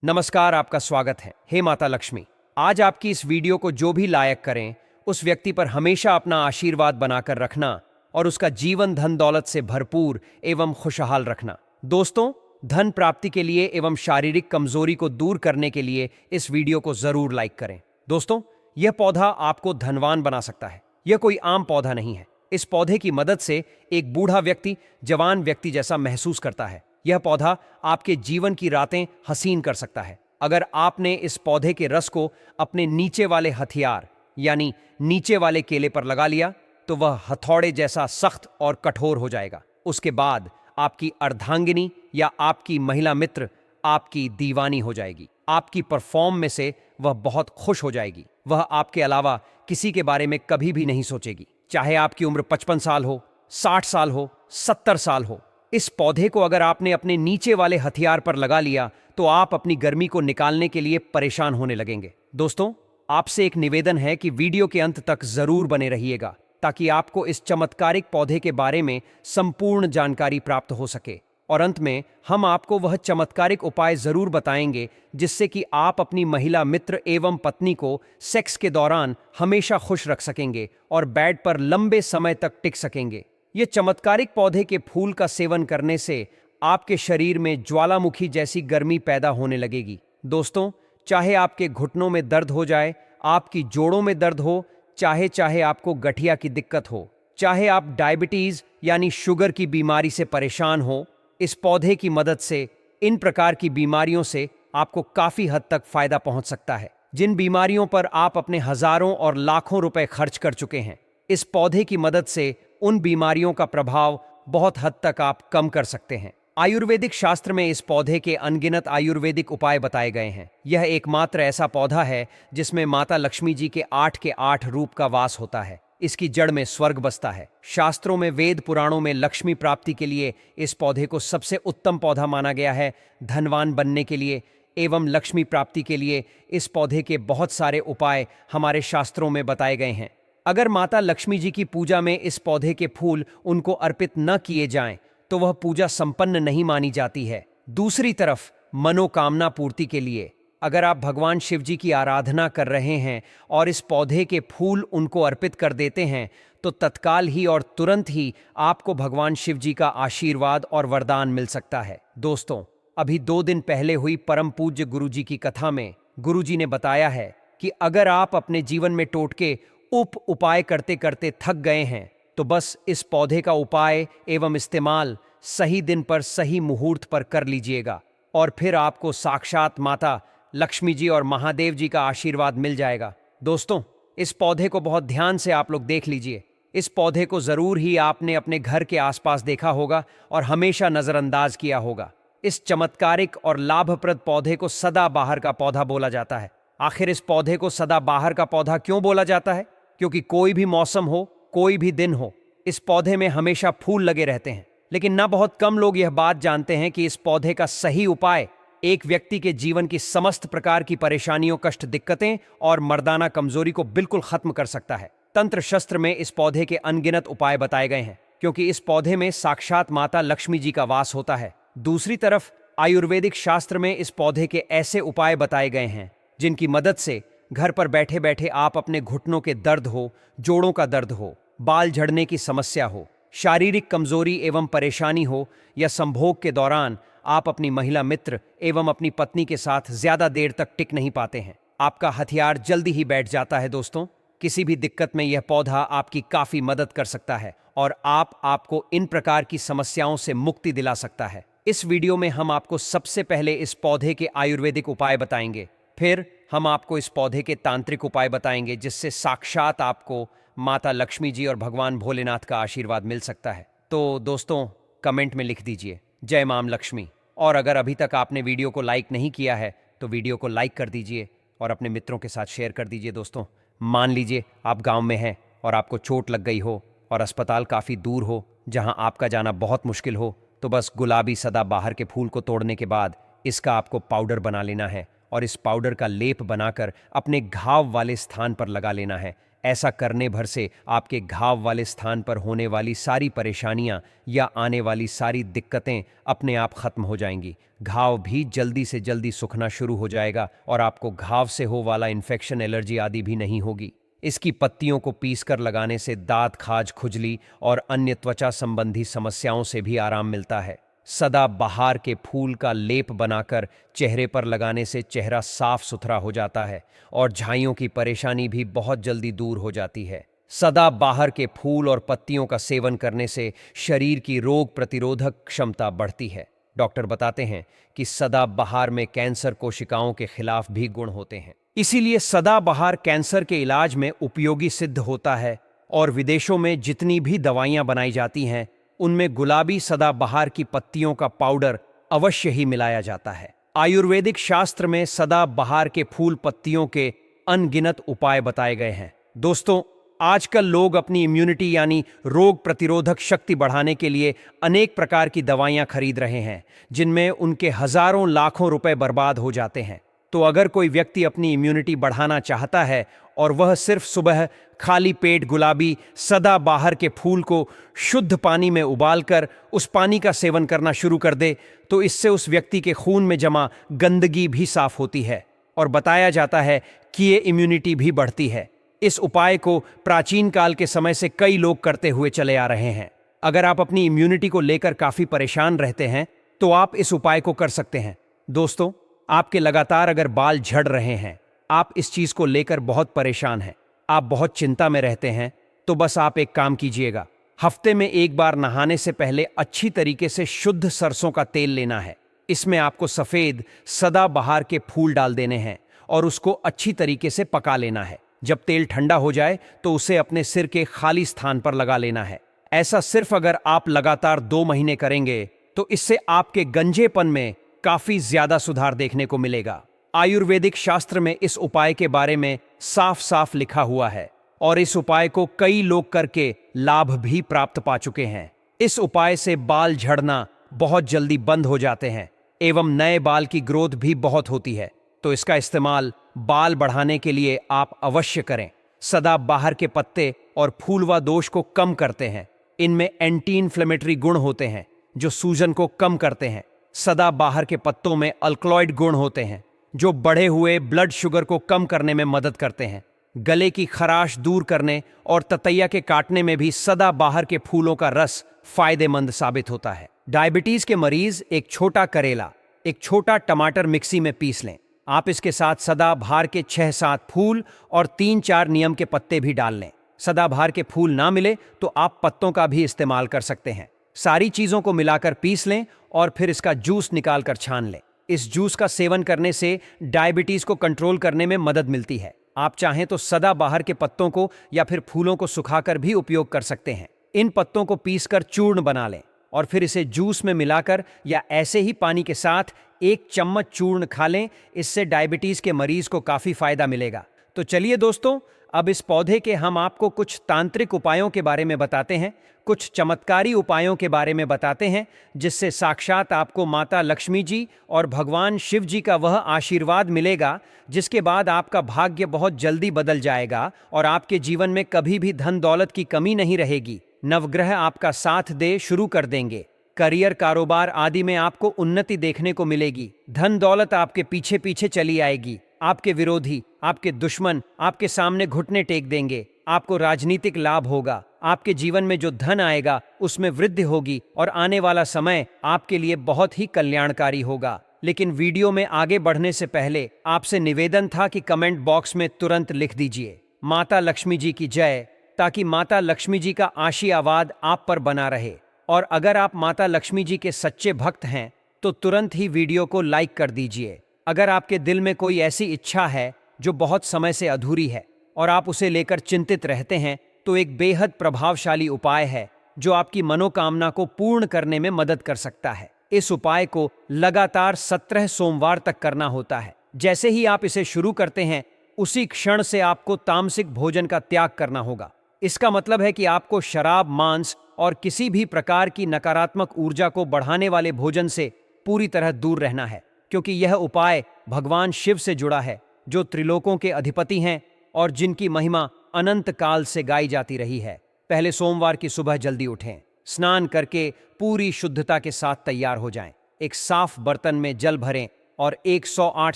नमस्कार, आपका स्वागत है। हे माता लक्ष्मी, आज आपकी इस वीडियो को जो भी लायक करें, उस व्यक्ति पर हमेशा अपना आशीर्वाद बनाकर रखना और उसका जीवन धन दौलत से भरपूर एवं खुशहाल रखना। दोस्तों, धन प्राप्ति के लिए एवं शारीरिक कमजोरी को दूर करने के लिए इस वीडियो को जरूर लाइक करें। दोस्तों, यह पौधा आपको धनवान बना सकता है। यह कोई आम पौधा नहीं है। इस पौधे की मदद से एक बूढ़ा व्यक्ति जवान व्यक्ति जैसा महसूस करता है। यह पौधा आपके जीवन की रातें हसीन कर सकता है। अगर आपने इस पौधे के रस को अपने नीचे वाले हथियार यानी नीचे वाले केले पर लगा लिया तो वह हथौड़े जैसा सख्त और कठोर हो जाएगा। उसके बाद आपकी अर्धांगिनी या आपकी महिला मित्र आपकी दीवानी हो जाएगी। आपकी परफॉर्म में से वह बहुत खुश हो जाएगी। वह आपके अलावा किसी के बारे में कभी भी नहीं सोचेगी, चाहे आपकी उम्र 55 साल हो, 60 साल हो, 70 साल हो। इस पौधे को अगर आपने अपने नीचे वाले हथियार पर लगा लिया तो आप अपनी गर्मी को निकालने के लिए परेशान होने लगेंगे। दोस्तों, आपसे एक निवेदन है कि वीडियो के अंत तक जरूर बने रहिएगा ताकि आपको इस चमत्कारिक पौधे के बारे में संपूर्ण जानकारी प्राप्त हो सके। और अंत में हम आपको वह चमत्कारिक उपाय जरूर बताएंगे जिससे कि आप अपनी महिला मित्र एवं पत्नी को सेक्स के दौरान हमेशा खुश रख सकेंगे और बेड पर लंबे समय तक टिक सकेंगे। ये चमत्कारिक पौधे के फूल का सेवन करने से आपके शरीर में ज्वालामुखी जैसी गर्मी पैदा होने लगेगी। दोस्तों, चाहे आपके घुटनों में दर्द हो जाए, आपकी जोड़ों में दर्द हो, चाहे आपको गठिया की दिक्कत हो, चाहे आप डायबिटीज यानी शुगर की बीमारी से परेशान हो, इस पौधे की मदद से इन प्रकार की बीमारियों से आपको काफी हद तक फायदा पहुंच सकता है। जिन बीमारियों पर आप अपने हजारों और लाखों रुपए खर्च कर चुके हैं, इस पौधे की मदद से उन बीमारियों का प्रभाव बहुत हद तक आप कम कर सकते हैं। आयुर्वेदिक शास्त्र में इस पौधे के अनगिनत आयुर्वेदिक उपाय बताए गए हैं। यह एकमात्र ऐसा पौधा है जिसमें माता लक्ष्मी जी के 8 रूप का वास होता है। इसकी जड़ में स्वर्ग बसता है। शास्त्रों में, वेद पुराणों में लक्ष्मी प्राप्ति के लिए इस पौधे को सबसे उत्तम पौधा माना गया है। धनवान बनने के लिए एवं लक्ष्मी प्राप्ति के लिए इस पौधे के बहुत सारे उपाय हमारे शास्त्रों में बताए गए हैं। अगर माता लक्ष्मी जी की पूजा में इस पौधे के फूल उनको अर्पित न किए जाएं, तो वह पूजा संपन्न नहीं मानी जाती है। दूसरी तरफ मनोकामना पूर्ति के लिए अगर आप भगवान शिव जी की आराधना कर रहे हैं और इस पौधे के फूल उनको अर्पित कर देते हैं, तो तत्काल ही और तुरंत ही आपको भगवान शिव जी का आशीर्वाद और वरदान मिल सकता है। दोस्तों, अभी 2 दिन पहले हुई परम पूज्य गुरु जी की कथा में गुरु जी ने बताया है कि अगर आप अपने जीवन में टोटके उपाय करते करते थक गए हैं, तो बस इस पौधे का उपाय एवं इस्तेमाल सही दिन पर सही मुहूर्त पर कर लीजिएगा और फिर आपको साक्षात माता लक्ष्मी जी और महादेव जी का आशीर्वाद मिल जाएगा। दोस्तों, इस पौधे को बहुत ध्यान से आप लोग देख लीजिए। इस पौधे को जरूर ही आपने अपने घर के आसपास देखा होगा और हमेशा नजरअंदाज किया होगा। इस चमत्कारिक और लाभप्रद पौधे को सदा बाहर का पौधा बोला जाता है। आखिर इस पौधे को सदा बाहर का पौधा क्यों बोला जाता है? क्योंकि कोई भी मौसम हो, कोई भी दिन हो, इस पौधे में हमेशा फूल लगे रहते हैं। लेकिन ना बहुत कम लोग यह बात जानते हैं कि इस पौधे का सही उपाय एक व्यक्ति के जीवन की समस्त प्रकार की परेशानियों, कष्ट, दिक्कतें और मर्दाना कमजोरी को बिल्कुल खत्म कर सकता है। तंत्र शस्त्र में इस पौधे के अनगिनत उपाय बताए गए हैं, क्योंकि इस पौधे में साक्षात माता लक्ष्मी जी का वास होता है। दूसरी तरफ आयुर्वेदिक शास्त्र में इस पौधे के ऐसे उपाय बताए गए हैं जिनकी मदद से घर पर बैठे बैठे आप अपने घुटनों के दर्द हो, जोड़ों का दर्द हो, बाल झड़ने की समस्या हो, शारीरिक कमजोरी एवं परेशानी हो या संभोग के दौरान आप अपनी महिला मित्र एवं अपनी पत्नी के साथ ज्यादा देर तक टिक नहीं पाते हैं, आपका हथियार जल्दी ही बैठ जाता है। दोस्तों, किसी भी दिक्कत में यह पौधा आपकी काफी मदद कर सकता है और आपको इन प्रकार की समस्याओं से मुक्ति दिला सकता है। इस वीडियो में हम आपको सबसे पहले इस पौधे के आयुर्वेदिक उपाय बताएंगे, फिर हम आपको इस पौधे के तांत्रिक उपाय बताएंगे जिससे साक्षात आपको माता लक्ष्मी जी और भगवान भोलेनाथ का आशीर्वाद मिल सकता है। तो दोस्तों, कमेंट में लिख दीजिए जय मां लक्ष्मी। और अगर अभी तक आपने वीडियो को लाइक नहीं किया है तो वीडियो को लाइक कर दीजिए और अपने मित्रों के साथ शेयर कर दीजिए। दोस्तों, मान लीजिए आप गांव में हैं और आपको चोट लग गई हो और अस्पताल काफ़ी दूर हो जहां आपका जाना बहुत मुश्किल हो, तो बस गुलाबी सदाबहार के फूल को तोड़ने के बाद इसका आपको पाउडर बना लेना है और इस पाउडर का लेप बनाकर अपने घाव वाले स्थान पर लगा लेना है। ऐसा करने भर से आपके घाव वाले स्थान पर होने वाली सारी परेशानियां या आने वाली सारी दिक्कतें अपने आप खत्म हो जाएंगी। घाव भी जल्दी से जल्दी सूखना शुरू हो जाएगा और आपको घाव से हो वाला इन्फेक्शन, एलर्जी आदि भी नहीं होगी। इसकी पत्तियों को पीसकर लगाने से दांत, खाज, खुजली और अन्य त्वचा संबंधी समस्याओं से भी आराम मिलता है। सदाबहार के फूल का लेप बनाकर चेहरे पर लगाने से चेहरा साफ सुथरा हो जाता है और झाइयों की परेशानी भी बहुत जल्दी दूर हो जाती है। सदाबहार के फूल और पत्तियों का सेवन करने से शरीर की रोग प्रतिरोधक क्षमता बढ़ती है। डॉक्टर बताते हैं कि सदाबहार में कैंसर कोशिकाओं के खिलाफ भी गुण होते हैं, इसीलिए सदाबहार कैंसर के इलाज में उपयोगी सिद्ध होता है। और विदेशों में जितनी भी दवाइयां बनाई जाती हैं उनमें गुलाबी सदाबहार की पत्तियों का पाउडर अवश्य ही मिलाया जाता है। आयुर्वेदिक शास्त्र में सदाबहार के फूल पत्तियों के अनगिनत उपाय बताए गए हैं। दोस्तों, आजकल लोग अपनी इम्यूनिटी यानी रोग प्रतिरोधक शक्ति बढ़ाने के लिए अनेक प्रकार की दवाइयां खरीद रहे हैं, जिनमें उनके हजारों लाखों रुपए बर्बाद हो जाते हैं। तो अगर कोई व्यक्ति अपनी इम्यूनिटी बढ़ाना चाहता है और वह सिर्फ सुबह खाली पेट गुलाबी सदाबहार के फूल को शुद्ध पानी में उबालकर उस पानी का सेवन करना शुरू कर दे, तो इससे उस व्यक्ति के खून में जमा गंदगी भी साफ होती है और बताया जाता है कि ये इम्यूनिटी भी बढ़ती है। इस उपाय को प्राचीन काल के समय से कई लोग करते हुए चले आ रहे हैं। अगर आप अपनी इम्यूनिटी को लेकर काफी परेशान रहते हैं तो आप इस उपाय को कर सकते हैं। दोस्तों, आपके लगातार अगर बाल झड़ रहे हैं, आप इस चीज को लेकर बहुत परेशान हैं, आप बहुत चिंता में रहते हैं, तो बस आप एक काम कीजिएगा। हफ्ते में एक बार नहाने से पहले अच्छी तरीके से शुद्ध सरसों का तेल लेना है। इसमें आपको सफेद सदाबहार के फूल डाल देने हैं और उसको अच्छी तरीके से पका लेना है। जब तेल ठंडा हो जाए तो उसे अपने सिर के खाली स्थान पर लगा लेना है। ऐसा सिर्फ अगर आप लगातार 2 महीने करेंगे तो इससे आपके गंजेपन में काफी ज्यादा सुधार देखने को मिलेगा। आयुर्वेदिक शास्त्र में इस उपाय के बारे में साफ साफ लिखा हुआ है और इस उपाय को कई लोग करके लाभ भी प्राप्त पा चुके हैं। इस उपाय से बाल झड़ना बहुत जल्दी बंद हो जाते हैं एवं नए बाल की ग्रोथ भी बहुत होती है। तो इसका इस्तेमाल बाल बढ़ाने के लिए आप अवश्य करें। सदाबहार के पत्ते और फूलवा दोष को कम करते हैं। इनमें एंटी इन्फ्लेमेटरी गुण होते हैं जो सूजन को कम करते हैं। सदाबहार के पत्तों में अल्कलॉइड गुण होते हैं जो बढ़े हुए ब्लड शुगर को कम करने में मदद करते हैं। गले की खराश दूर करने और ततैया के काटने में भी सदाबहार के फूलों का रस फायदेमंद साबित होता है। डायबिटीज के मरीज एक छोटा करेला, एक छोटा टमाटर मिक्सी में पीस लें। आप इसके साथ सदाबहार के 6-7 फूल और 3-4 नीम के पत्ते भी डाल लें। सदाबहार के फूल ना मिले तो आप पत्तों का भी इस्तेमाल कर सकते हैं। सारी चीजों को मिलाकर पीस लें और फिर इसका जूस निकालकर छान लें। इस जूस का सेवन करने से डायबिटीज को कंट्रोल करने में मदद मिलती है। आप चाहें तो सदाबहार के पत्तों को या फिर फूलों को सुखाकर भी उपयोग कर सकते हैं। इन पत्तों को पीसकर चूर्ण बना लें और फिर इसे जूस में मिलाकर या ऐसे ही पानी के साथ 1 चम्मच चूर्ण खा लें। इससे डायबिटीज के मरीज को काफी फायदा मिलेगा। तो चलिए दोस्तों, अब इस पौधे के हम आपको कुछ तांत्रिक उपायों के बारे में बताते हैं, कुछ चमत्कारी उपायों के बारे में बताते हैं, जिससे साक्षात आपको माता लक्ष्मी जी और भगवान शिव जी का वह आशीर्वाद मिलेगा, जिसके बाद आपका भाग्य बहुत जल्दी बदल जाएगा और आपके जीवन में कभी भी धन दौलत की कमी नहीं रहेगी। नवग्रह आपका साथ दे शुरू कर देंगे। करियर, कारोबार आदि में आपको उन्नति देखने को मिलेगी। धन दौलत आपके पीछे पीछे चली आएगी। आपके विरोधी, आपके दुश्मन आपके सामने घुटने टेक देंगे। आपको राजनीतिक लाभ होगा। आपके जीवन में जो धन आएगा उसमें वृद्धि होगी और आने वाला समय आपके लिए बहुत ही कल्याणकारी होगा। लेकिन वीडियो में आगे बढ़ने से पहले आपसे निवेदन था कि कमेंट बॉक्स में तुरंत लिख दीजिए माता लक्ष्मी जी की जय, ताकि माता लक्ष्मी जी का आशीर्वाद आप पर बना रहे। और अगर आप माता लक्ष्मी जी के सच्चे भक्त हैं तो तुरंत ही वीडियो को लाइक कर दीजिए। अगर आपके दिल में कोई ऐसी इच्छा है जो बहुत समय से अधूरी है और आप उसे लेकर चिंतित रहते हैं, तो एक बेहद प्रभावशाली उपाय है जो आपकी मनोकामना को पूर्ण करने में मदद कर सकता है। इस उपाय को लगातार 17 सोमवार तक करना होता है। जैसे ही आप इसे शुरू करते हैं उसी क्षण से आपको तामसिक भोजन का त्याग करना होगा। इसका मतलब है कि आपको शराब, मांस और किसी भी प्रकार की नकारात्मक ऊर्जा को बढ़ाने वाले भोजन से पूरी तरह दूर रहना है, क्योंकि यह उपाय भगवान शिव से जुड़ा है, जो त्रिलोकों के अधिपति हैं और जिनकी महिमा अनंत काल से गाई जाती रही है। पहले सोमवार की सुबह जल्दी उठें, स्नान करके पूरी शुद्धता के साथ तैयार हो जाएं। एक साफ बर्तन में जल भरें और 108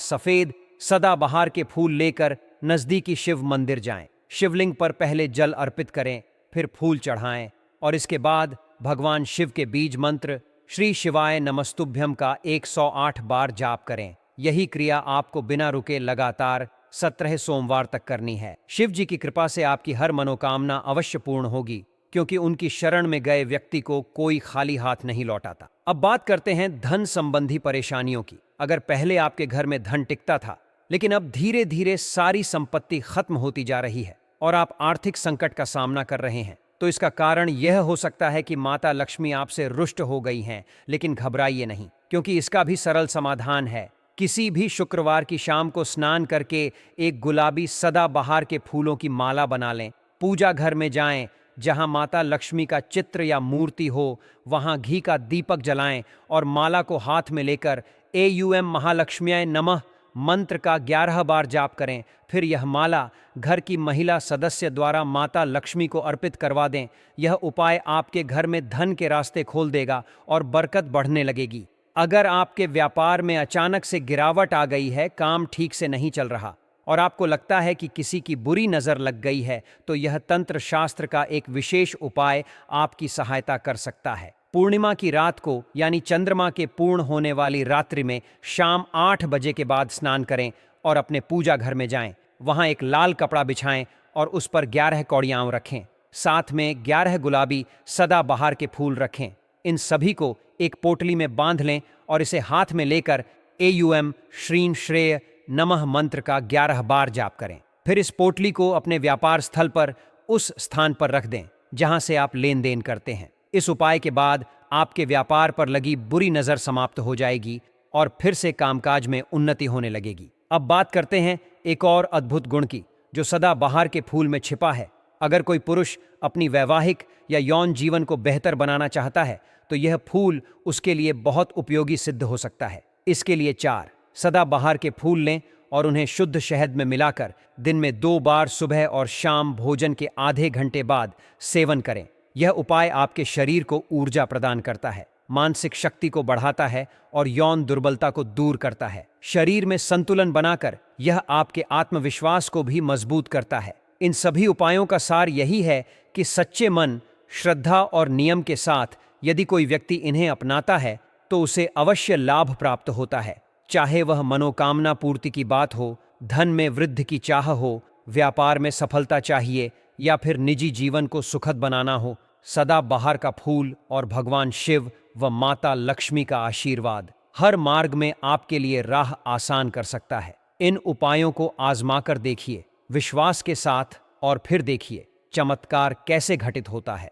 सफेद सदाबहार के फूल लेकर नजदीकी शिव मंदिर जाएं। शिवलिंग पर पहले जल अर्पित करें, फिर फूल चढ़ाएं और इसके बाद भगवान शिव के बीज मंत्र श्री शिवाय नमस्तुभ्यम का 108 बार जाप करें। यही क्रिया आपको बिना रुके लगातार 17 सोमवार तक करनी है। शिव जी की कृपा से आपकी हर मनोकामना अवश्य पूर्ण होगी, क्योंकि उनकी शरण में गए व्यक्ति को कोई खाली हाथ नहीं लौटाता। अब बात करते हैं धन संबंधी परेशानियों की। अगर पहले आपके घर में धन टिकता था, लेकिन अब धीरे धीरे सारी संपत्ति खत्म होती जा रही है और आप आर्थिक संकट का सामना कर रहे हैं, तो इसका कारण यह हो सकता है कि माता लक्ष्मी आपसे रुष्ट हो गई हैं। लेकिन घबराइए नहीं, क्योंकि इसका भी सरल समाधान है। किसी भी शुक्रवार की शाम को स्नान करके एक गुलाबी सदाबहार के फूलों की माला बना लें। पूजा घर में जाएं, जहां माता लक्ष्मी का चित्र या मूर्ति हो, वहां घी का दीपक जलाएं और माला को हाथ में लेकर एयूएम महालक्ष्म्याय नमः मंत्र का 11 बार जाप करें। फिर यह माला घर की महिला सदस्य द्वारा माता लक्ष्मी को अर्पित करवा दें। यह उपाय आपके घर में धन के रास्ते खोल देगा और बरकत बढ़ने लगेगी। अगर आपके व्यापार में अचानक से गिरावट आ गई है, काम ठीक से नहीं चल रहा और आपको लगता है कि किसी की बुरी नज़र लग गई है, तो यह तंत्र शास्त्र का एक विशेष उपाय आपकी सहायता कर सकता है। पूर्णिमा की रात को, यानी चंद्रमा के पूर्ण होने वाली रात्रि में शाम 8 बजे के बाद स्नान करें और अपने पूजा घर में जाएं। वहां एक लाल कपड़ा बिछाएं और उस पर 11 कौड़ियाँ रखें। साथ में 11 गुलाबी सदाबहार के फूल रखें। इन सभी को एक पोटली में बांध लें और इसे हाथ में लेकर एयूएम श्रीं श्रेय नमः मंत्र का 11 बार जाप करें। फिर इस पोटली को अपने व्यापार स्थल पर उस स्थान पर रख दें जहां से आप लेन देन करते हैं। इस उपाय के बाद आपके व्यापार पर लगी बुरी नज़र समाप्त हो जाएगी और फिर से कामकाज में उन्नति होने लगेगी। अब बात करते हैं एक और अद्भुत गुण की, जो सदाबहार के फूल में छिपा है। अगर कोई पुरुष अपनी वैवाहिक या यौन जीवन को बेहतर बनाना चाहता है, तो यह फूल उसके लिए बहुत उपयोगी सिद्ध हो सकता है। इसके लिए 4 सदाबहार के फूल लें और उन्हें शुद्ध शहद में मिलाकर दिन में 2 बार सुबह और शाम भोजन के आधे घंटे बाद सेवन करें। यह उपाय आपके शरीर को ऊर्जा प्रदान करता है, मानसिक शक्ति को बढ़ाता है और यौन दुर्बलता को दूर करता है। शरीर में संतुलन बनाकर यह आपके आत्मविश्वास को भी मजबूत करता है। इन सभी उपायों का सार यही है कि सच्चे मन, श्रद्धा और नियम के साथ यदि कोई व्यक्ति इन्हें अपनाता है, तो उसे अवश्य लाभ प्राप्त होता है। चाहे वह मनोकामना पूर्ति की बात हो, धन में वृद्धि की चाह हो, व्यापार में सफलता चाहिए या फिर निजी जीवन को सुखद बनाना हो, सदाबहार का फूल और भगवान शिव व माता लक्ष्मी का आशीर्वाद हर मार्ग में आपके लिए राह आसान कर सकता है। इन उपायों को आजमाकर देखिए विश्वास के साथ और फिर देखिए चमत्कार कैसे घटित होता है।